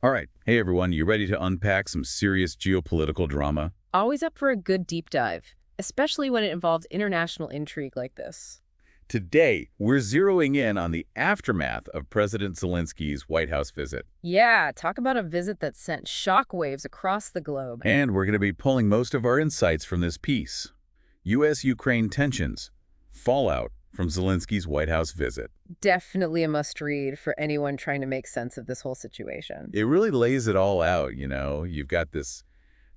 All right. Hey, everyone. You ready to unpack some serious geopolitical drama? Always up for a good deep dive, especially when it involves international intrigue like this. Today, we're zeroing in on the aftermath of President Zelensky's White House visit. Yeah, talk about a visit that sent shockwaves across the globe. And we're going to be pulling most of our insights from this piece. U.S.-Ukraine tensions, fallout from Zelensky's White House visit. Definitely a must-read for anyone trying to make sense of this whole situation. It really lays it all out, you know. You've got this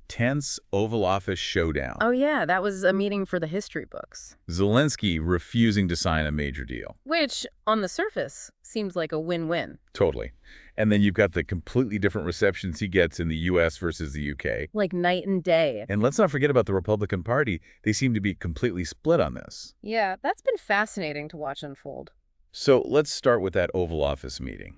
tense Oval Office showdown. Oh yeah, that was a meeting for the history books. Zelensky refusing to sign a major deal. Which, on the surface, seems like a win-win. Totally. And then you've got the completely different receptions he gets in the U.S. versus the U.K. Like night and day. And let's not forget about the Republican Party. They seem to be completely split on this. Yeah, that's been fascinating to watch unfold. So let's start with that Oval Office meeting.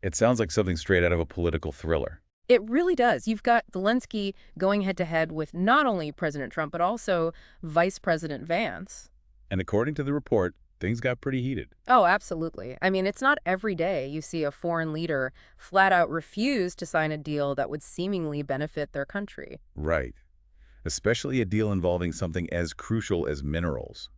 It sounds like something straight out of a political thriller. It really does. You've got Zelensky going head-to-head with not only President Trump, but also Vice President Vance. And according to the report, things got pretty heated. Oh, absolutely. I mean, it's not every day you see a foreign leader flat out refuse to sign a deal that would seemingly benefit their country. Right. Especially a deal involving something as crucial as minerals.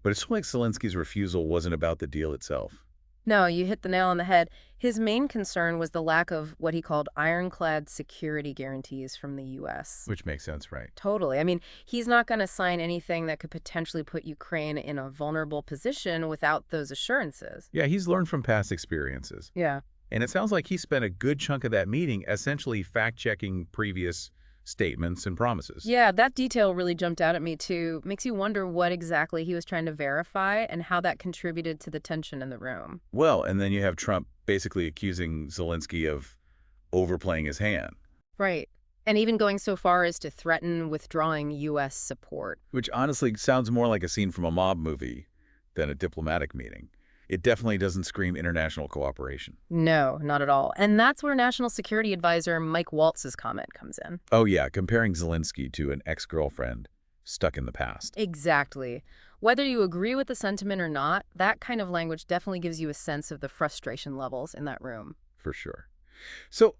But it's like Zelensky's refusal wasn't about the deal itself. No, you hit the nail on the head. His main concern was the lack of what he called ironclad security guarantees from the U.S. Which makes sense, right? Totally. I mean, he's not going to sign anything that could potentially put Ukraine in a vulnerable position without those assurances. Yeah, he's learned from past experiences. Yeah. And it sounds like he spent a good chunk of that meeting essentially fact-checking previous statements and promises. Yeah, that detail really jumped out at me, too. Makes you wonder what exactly he was trying to verify and how that contributed to the tension in the room. Well, and then you have Trump basically accusing Zelensky of overplaying his hand. Right. And even going so far as to threaten withdrawing U.S. support. Which honestly sounds more like a scene from a mob movie than a diplomatic meeting. It definitely doesn't scream international cooperation. No, not at all. And that's where National Security Advisor Mike Waltz's comment comes in. Oh yeah, comparing Zelensky to an ex-girlfriend stuck in the past. Exactly. Whether you agree with the sentiment or not, that kind of language definitely gives you a sense of the frustration levels in that room. For sure. So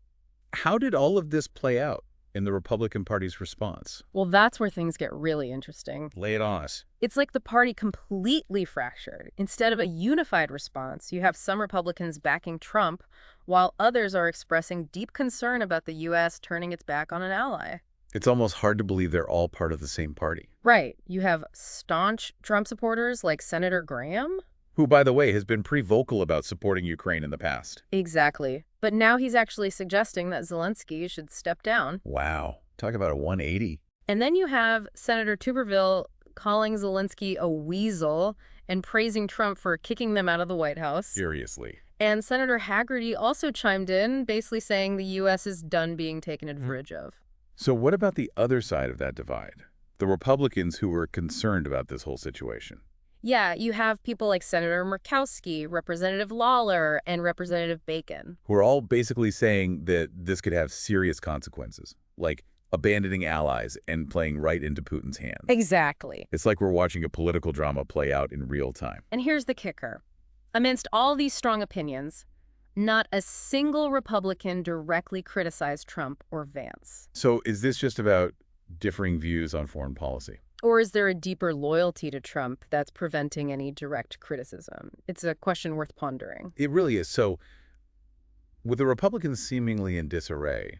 how did all of this play out in the Republican Party's response? Well, that's where things get really interesting. Lay it on us. It's like the party completely fractured. Instead of a unified response, you have some Republicans backing Trump, while others are expressing deep concern about the U.S. turning its back on an ally. It's almost hard to believe they're all part of the same party. Right. You have staunch Trump supporters like Senator Graham. Who, by the way, has been pretty vocal about supporting Ukraine in the past. Exactly. But now he's actually suggesting that Zelensky should step down. Wow. Talk about a 180. And then you have Senator Tuberville calling Zelensky a weasel and praising Trump for kicking them out of the White House. Seriously. And Senator Haggerty also chimed in, basically saying the U.S. is done being taken advantage of. So what about the other side of that divide? The Republicans who were concerned about this whole situation. Yeah, you have people like Senator Murkowski, Representative Lawler, and Representative Bacon. Who are all basically saying that this could have serious consequences, like abandoning allies and playing right into Putin's hands. Exactly. It's like we're watching a political drama play out in real time. And here's the kicker. Amidst all these strong opinions, not a single Republican directly criticized Trump or Vance. So is this just about differing views on foreign policy? Or is there a deeper loyalty to Trump that's preventing any direct criticism? It's a question worth pondering. It really is. So with the Republicans seemingly in disarray,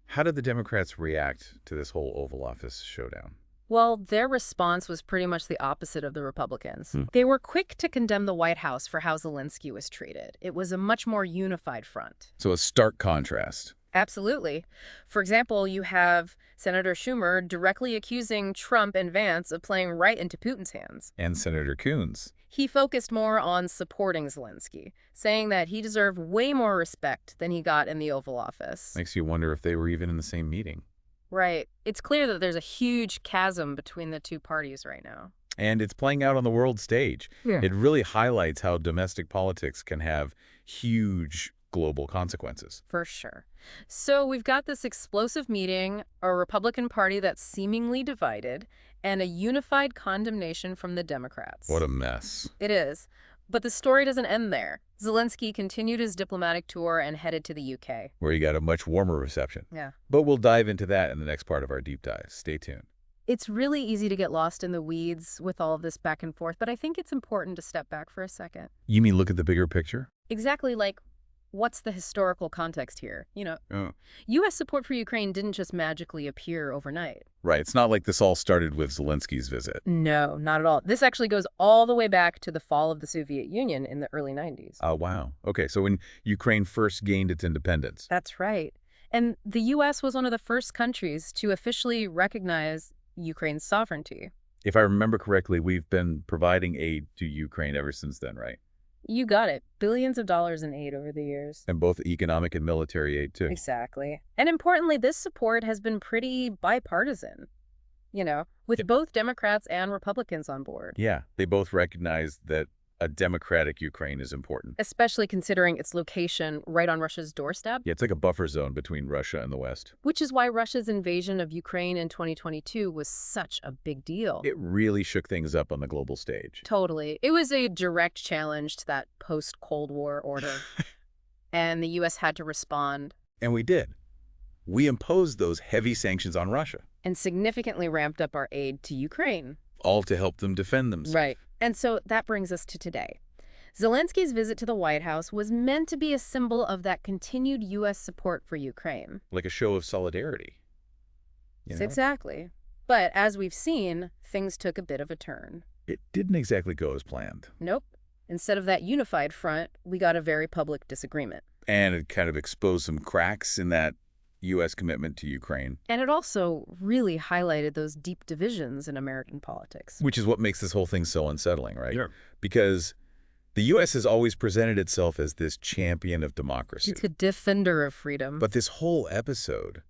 how did the Democrats react to this whole Oval Office showdown? Well, their response was pretty much the opposite of the Republicans. They were quick to condemn the White House for how Zelensky was treated. It was a much more unified front. So a stark contrast. Absolutely. For example, you have Senator Schumer directly accusing Trump and Vance of playing right into Putin's hands. And Senator Coons. He focused more on supporting Zelensky, saying that he deserved way more respect than he got in the Oval Office. Makes you wonder if they were even in the same meeting. Right. It's clear that there's a huge chasm between the two parties right now. And it's playing out on the world stage. Yeah. It really highlights how domestic politics can have huge global consequences. For sure. So we've got this explosive meeting, a Republican Party that's seemingly divided, and a unified condemnation from the Democrats. What a mess. It is. But the story doesn't end there. Zelensky continued his diplomatic tour and headed to the UK. where he got a much warmer reception. Yeah. But we'll dive into that in the next part of our deep dive. Stay tuned. It's really easy to get lost in the weeds with all of this back and forth, but I think it's important to step back for a second. You mean look at the bigger picture? Exactly, like, what's the historical context here? Oh. U.S. support for Ukraine didn't just magically appear overnight. Right. It's not like this all started with Zelensky's visit. No, not at all. This actually goes all the way back to the fall of the Soviet Union in the early 90s. Oh, wow. Okay, so when Ukraine first gained its independence. That's right. And the U.S. was one of the first countries to officially recognize Ukraine's sovereignty. If I remember correctly, we've been providing aid to Ukraine ever since then, right? You got it. Billions of dollars in aid over the years. And both economic and military aid, too. Exactly. And importantly, this support has been pretty bipartisan, with Yep. both Democrats and Republicans on board. Yeah, they both recognize that a democratic Ukraine is important. Especially considering its location right on Russia's doorstep, Yeah, it's like a buffer zone between Russia and the West. which is why Russia's invasion of Ukraine in 2022 was such a big deal. It really shook things up on the global stage. Totally. It was a direct challenge to that post-Cold War order, and the U.S. had to respond And we did. We imposed those heavy sanctions on Russia, and significantly ramped up our aid to Ukraine. all to help them defend themselves. Right. And so that brings us to today. Zelensky's visit to the White House was meant to be a symbol of that continued U.S. support for Ukraine. Like a show of solidarity. Exactly. But as we've seen, things took a bit of a turn. It didn't exactly go as planned. Nope. Instead of that unified front, we got a very public disagreement. And it kind of exposed some cracks in that U.S. commitment to Ukraine. And it also really highlighted those deep divisions in American politics. Which is what makes this whole thing so unsettling, right? Yeah. Because the U.S. has always presented itself as this champion of democracy. It's a defender of freedom. But this whole episode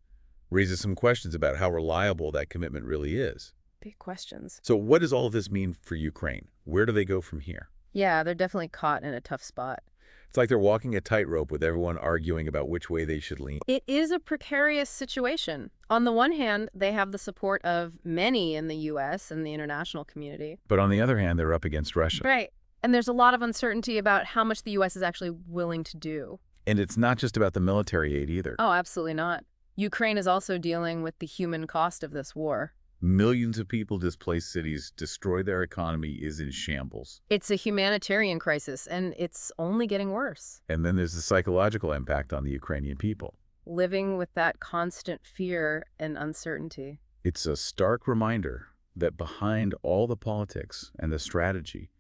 raises some questions about how reliable that commitment really is. Big questions. So what does all of this mean for Ukraine? Where do they go from here? Yeah, they're definitely caught in a tough spot. It's like they're walking a tightrope with everyone arguing about which way they should lean. It is a precarious situation. On the one hand, they have the support of many in the U.S. and the international community. But on the other hand, they're up against Russia. Right. And there's a lot of uncertainty about how much the U.S. is actually willing to do. And it's not just about the military aid either. Oh, absolutely not. Ukraine is also dealing with the human cost of this war. Millions of people displaced cities, destroy their economy is in shambles. It's a humanitarian crisis, and it's only getting worse. And then there's the psychological impact on the Ukrainian people. Living with that constant fear and uncertainty. It's a stark reminder that behind all the politics and the strategy,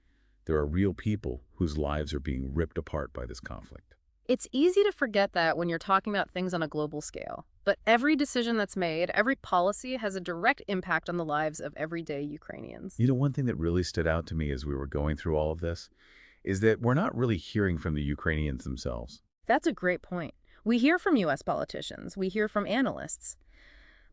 there are real people whose lives are being ripped apart by this conflict. It's easy to forget that when you're talking about things on a global scale. But every decision that's made, every policy has a direct impact on the lives of everyday Ukrainians. You know, one thing that really stood out to me as we were going through all of this is that we're not really hearing from the Ukrainians themselves. That's a great point. We hear from U.S. politicians. We hear from analysts.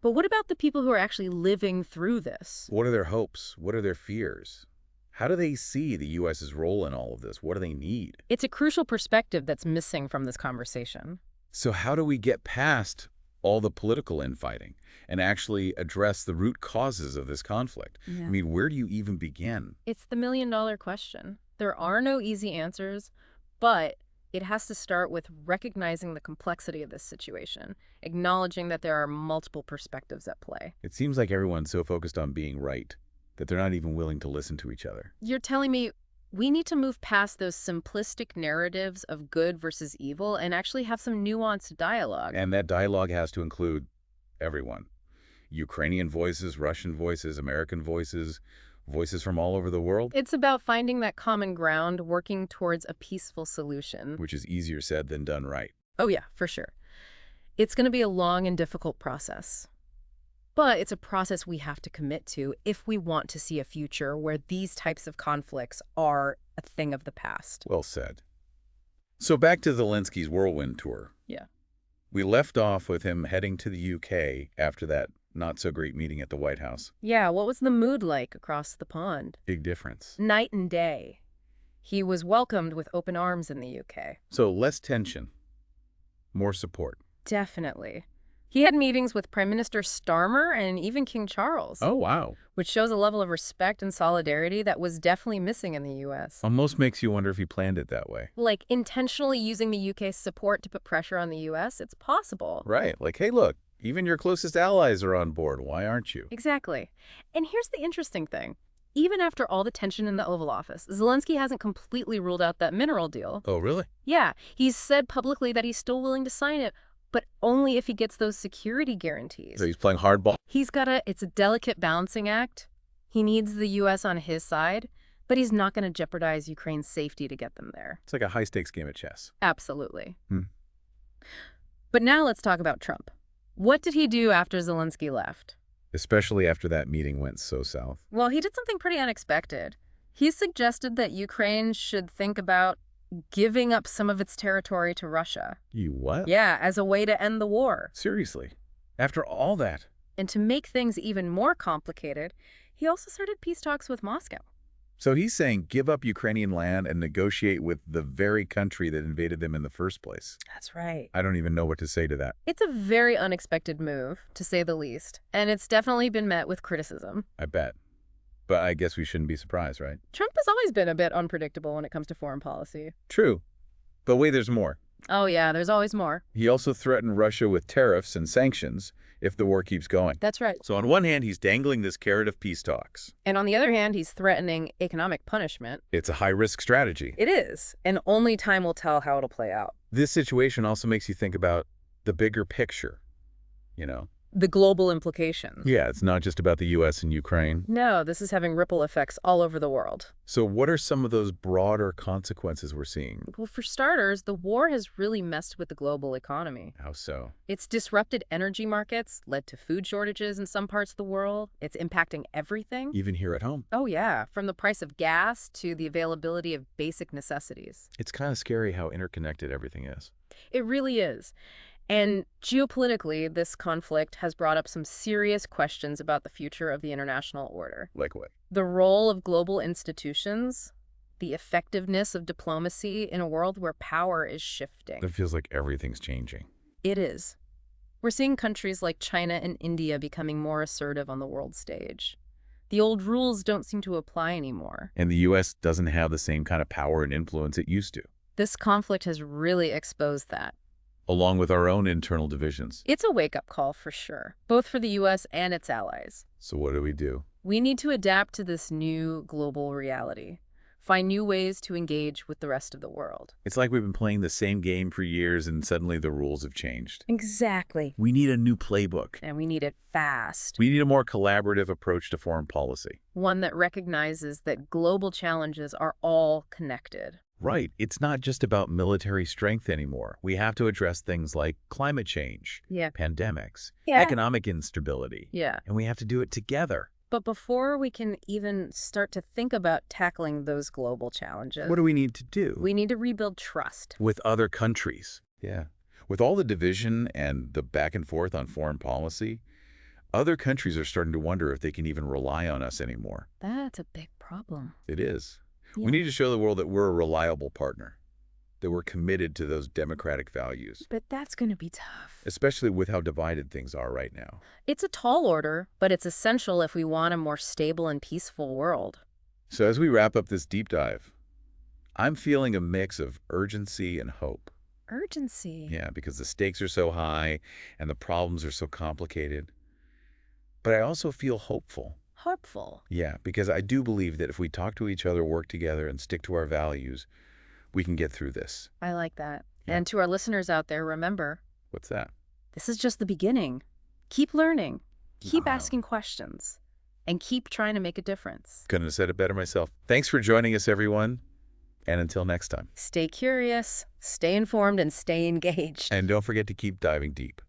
But what about the people who are actually living through this? What are their hopes? What are their fears? How do they see the U.S.'s role in all of this? What do they need? It's a crucial perspective that's missing from this conversation. So how do we get past all the political infighting and actually address the root causes of this conflict? Yeah. I mean, where do you even begin? It's the million-dollar question. There are no easy answers, but it has to start with recognizing the complexity of this situation, acknowledging that there are multiple perspectives at play. It seems like everyone's so focused on being right that they're not even willing to listen to each other. You're telling me we need to move past those simplistic narratives of good versus evil and actually have some nuanced dialogue. And that dialogue has to include everyone. Ukrainian voices, Russian voices, American voices, voices from all over the world. It's about finding that common ground, working towards a peaceful solution. Which is easier said than done right. Oh yeah, for sure. It's going to be a long and difficult process. But it's a process we have to commit to if we want to see a future where these types of conflicts are a thing of the past. Well said. So back to Zelensky's whirlwind tour. Yeah. We left off with him heading to the UK after that not-so-great meeting at the White House. Yeah, what was the mood like across the pond? Big difference. Night and day. He was welcomed with open arms in the UK. So less tension, more support. Definitely. He had meetings with Prime Minister Starmer and even King Charles, Oh, wow. which shows a level of respect and solidarity that was definitely missing in the U.S. Almost makes you wonder if he planned it that way. Like, intentionally using the UK's support to put pressure on the U.S., it's possible. Right. Like, hey, look, even your closest allies are on board. Why aren't you? Exactly. And here's the interesting thing. Even after all the tension in the Oval Office, Zelensky hasn't completely ruled out that mineral deal. Oh, really? Yeah, he's said publicly that he's still willing to sign it, but only if he gets those security guarantees. So he's playing hardball? It's a delicate balancing act. He needs the U.S. on his side, but he's not going to jeopardize Ukraine's safety to get them there. It's like a high-stakes game of chess. Absolutely. Hmm. But now let's talk about Trump. What did he do after Zelensky left? Especially after that meeting went so south. Well, he did something pretty unexpected. He suggested that Ukraine should think about giving up some of its territory to Russia. You what? Yeah, as a way to end the war. Seriously? After all that? And to make things even more complicated, he also started peace talks with Moscow. So he's saying give up Ukrainian land and negotiate with the very country that invaded them in the first place. That's right. I don't even know what to say to that. It's a very unexpected move, to say the least, and it's definitely been met with criticism. I bet. But I guess we shouldn't be surprised, right? Trump has always been a bit unpredictable when it comes to foreign policy. True. But wait, there's more. Oh yeah, there's always more. He also threatened Russia with tariffs and sanctions if the war keeps going. That's right. So on one hand, he's dangling this carrot of peace talks. And on the other hand, he's threatening economic punishment. It's a high-risk strategy. It is, and only time will tell how it'll play out. This situation also makes you think about the bigger picture, you know? The global implications. Yeah, it's not just about the U.S. and Ukraine. No, this is having ripple effects all over the world. So what are some of those broader consequences we're seeing? Well, for starters, the war has really messed with the global economy. How so? It's disrupted energy markets, led to food shortages in some parts of the world. It's impacting everything. Even here at home. Oh yeah, from the price of gas to the availability of basic necessities. It's kind of scary how interconnected everything is. It really is. And geopolitically, this conflict has brought up some serious questions about the future of the international order. Like what? The role of global institutions, the effectiveness of diplomacy in a world where power is shifting. It feels like everything's changing. It is. We're seeing countries like China and India becoming more assertive on the world stage. The old rules don't seem to apply anymore. And the U.S. doesn't have the same kind of power and influence it used to. This conflict has really exposed that. Along with our own internal divisions. It's a wake-up call for sure, both for the U.S. and its allies. So what do? We need to adapt to this new global reality, find new ways to engage with the rest of the world. It's like we've been playing the same game for years and suddenly the rules have changed. Exactly. We need a new playbook. And we need it fast. We need a more collaborative approach to foreign policy. One that recognizes that global challenges are all connected. Right. It's not just about military strength anymore. We have to address things like climate change, pandemics, economic instability. And we have to do it together. But before we can even start to think about tackling those global challenges, What do we need to do? we need to rebuild trust. With other countries. Yeah. With all the division and the back and forth on foreign policy, other countries are starting to wonder if they can even rely on us anymore. That's a big problem. It is. Yeah. We need to show the world that we're a reliable partner, that we're committed to those democratic values, But that's going to be tough. especially with how divided things are right now. It's a tall order, but it's essential if we want a more stable and peaceful world. So as we wrap up this deep dive, I'm feeling a mix of urgency and hope. Urgency. Yeah, because the stakes are so high and the problems are so complicated. But I also feel hopeful. Hopeful. Yeah, because I do believe that if we talk to each other, work together, and stick to our values, we can get through this. I like that. Yeah. And to our listeners out there, remember, What's that? this is just the beginning. Keep learning. Keep Wow. asking questions. And keep trying to make a difference. Couldn't have said it better myself. Thanks for joining us, everyone. And until next time. Stay curious, stay informed, and stay engaged. And don't forget to keep diving deep.